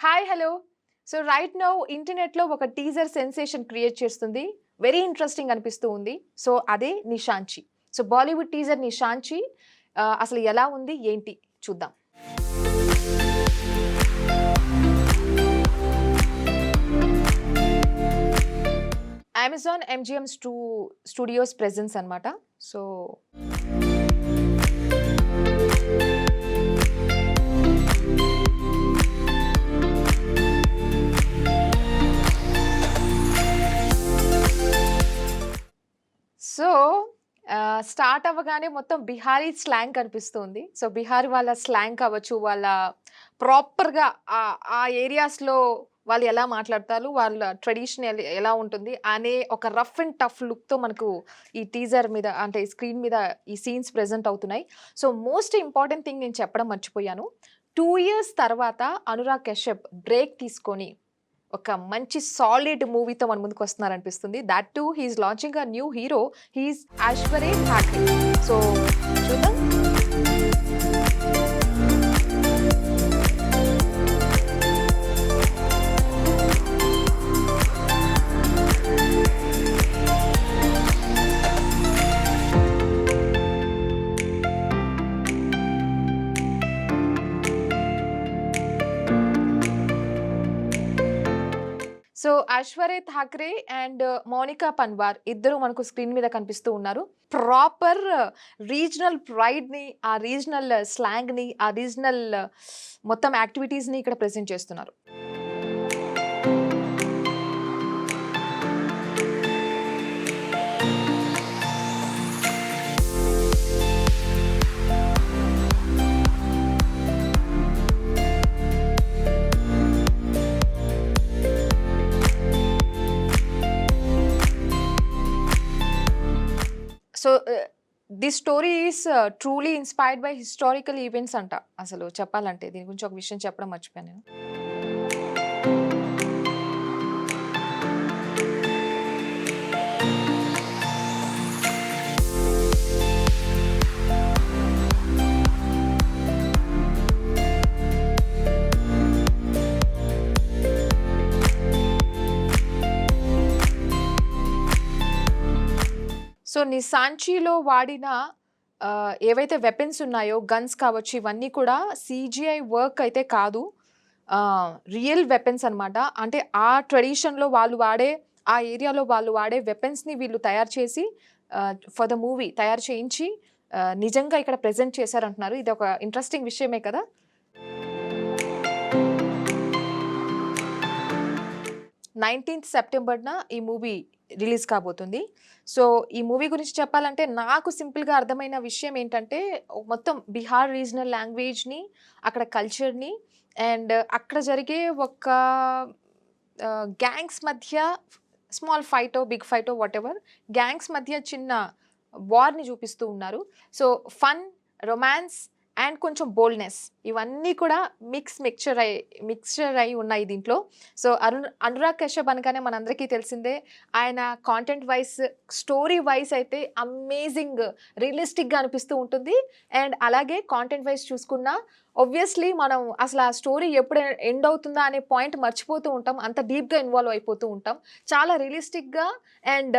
Hi hello. So right now ఇంటర్నెట్‌లో ఒక teaser sensation create చేస్తుంది. వెరీ ఇంట్రెస్టింగ్ అనిపిస్తూ ఉంది. సో అదే 'నిషాంచి'. సో బాలీవుడ్ టీజర్ 'నిషాంచి' అసలు ఎలా ఉంది? ఏంటి? చూద్దాం. అమెజాన్ ఎంజీఎం స్టూడియోస్ ప్రెజెన్స్ అన్నమాట. సో సో స్టార్ట్ అవ్వగానే మొత్తం బిహారీ స్లాంగ్ కనిపిస్తుంది. సో బిహారీ వాళ్ళ స్లాంగ్ కావచ్చు, వాళ్ళ ప్రాపర్‌గా ఆ ఏరియాస్‌లో వాళ్ళు ఎలా మాట్లాడతారు, వాళ్ళ ట్రెడిషన్ ఎలా ఉంటుంది అనే ఒక రఫ్ అండ్ టఫ్ లుక్‌తో మనకు ఈ టీజర్ మీద అంటే స్క్రీన్ మీద ఈ సీన్స్ ప్రెజెంట్ అవుతున్నాయి. సో మోస్ట్ ఇంపార్టెంట్ థింగ్ నేను చెప్పడం మర్చిపోయాను. 2 ఇయర్స్ తర్వాత అనురాగ్ కశ్యప్ బ్రేక్ తీసుకొని ఒక మంచి సాలిడ్ మూవీతో మన ముందుకు వస్తున్నారనిపిస్తుంది. That too he is launching a new hero. He is Aishwarya Thackeray. So చూద్దాం. సో ఐశ్వర్య ఠాక్రే అండ్ మౌనికా పన్వార్ ఇద్దరు మనకు స్క్రీన్ మీద కనిపిస్తూ ఉన్నారు. ప్రాపర్ రీజనల్ ప్రైడ్‌ని, ఆ రీజనల్ స్లాంగ్‌ని, ఆ రీజనల్ మొత్తం యాక్టివిటీస్‌ని ఇక్కడ ప్రెజెంట్ చేస్తున్నారు. So this story is truly inspired by historical events అంట. అసలు చెప్పాలంటే దీని గురించి ఒక విషయం చెప్పడం మర్చిపోయాను నేను. సో నిసాంచిలో వాడిన ఏవైతే వెపన్స్ ఉన్నాయో, గన్స్ కావచ్చు, ఇవన్నీ కూడా సీజీఐ వర్క్ అయితే కాదు. రియల్ వెపన్స్ అన్నమాట. అంటే ఆ ట్రెడిషన్‌లో వాళ్ళు వాడే, ఆ ఏరియాలో వాళ్ళు వాడే వెపన్స్‌ని వీళ్ళు తయారు చేసి ఫర్ ద మూవీ తయారు చేయించి నిజంగా ఇక్కడ ప్రెజెంట్ చేశారంటున్నారు. ఇది ఒక ఇంట్రెస్టింగ్ విషయమే కదా! 19th సెప్టెంబర్‌న ఈ మూవీ రిలీజ్ కాబోతుంది. సో ఈ మూవీ గురించి చెప్పాలంటే నాకు సింపుల్‌గా అర్థమైన విషయం ఏంటంటే, మొత్తం బిహార్ రీజనల్ లాంగ్వేజ్‌ని, అక్కడ కల్చర్‌ని అండ్ అక్కడ జరిగే ఒక గ్యాంగ్స్ మధ్య స్మాల్ ఫైటో, బిగ్ ఫైటో వాటెవర్ గ్యాంగ్స్ మధ్య చిన్న వార్‌ని చూపిస్తూ ఉన్నారు. సో ఫన్, రొమాన్స్ అండ్ కొంచెం బోల్డ్‌నెస్ ఇవన్నీ కూడా మిక్స్చర్ అయి ఉన్నాయి దీంట్లో. సో అనురాగ్ కశ్యప్ అనగానే మనందరికీ తెలిసిందే. ఆయన కాంటెంట్ వైస్, స్టోరీ వైస్ అయితే అమేజింగ్ రియలిస్టిక్‌గా అనిపిస్తూ ఉంటుంది. అండ్ అలాగే కాంటెంట్ వైస్ చూసుకున్నా ఆబ్వియస్లీ మనం అసలు ఆ స్టోరీ ఎప్పుడు ఎండ్ అవుతుందా అనే పాయింట్ మర్చిపోతూ ఉంటాం. అంత డీప్‌గా ఇన్వాల్వ్ అయిపోతూ ఉంటాం. చాలా రియలిస్టిక్‌గా అండ్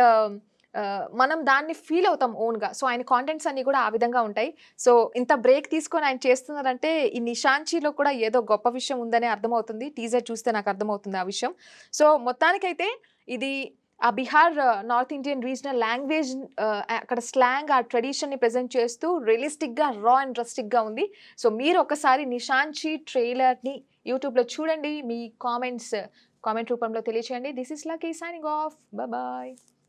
మనం దాన్ని ఫీల్ అవుతాం ఓన్‌గా. సో ఆయన కాంటెంట్స్ అన్నీ కూడా ఆ విధంగా ఉంటాయి. సో ఇంత బ్రేక్ తీసుకొని ఆయన చేస్తున్నారంటే ఈ 'నిషాంచిలో' కూడా ఏదో గొప్ప విషయం ఉందనే అర్థమవుతుంది. టీజర్ చూస్తే నాకు అర్థమవుతుంది ఆ విషయం. సో మొత్తానికైతే ఇది ఆ Bihar north Indian regional language అక్కడ స్లాంగ్, ఆ ట్రెడిషన్‌ని ప్రెజెంట్ చేస్తూ రియలిస్టిక్‌గా, రా అండ్ రస్టిక్‌గా ఉంది. సో మీరు ఒకసారి 'నిషాంచి' ట్రైలర్‌ని యూట్యూబ్‌లో చూడండి. మీ కామెంట్ రూపంలో తెలియచేయండి. This is Lucky signing off. Bye.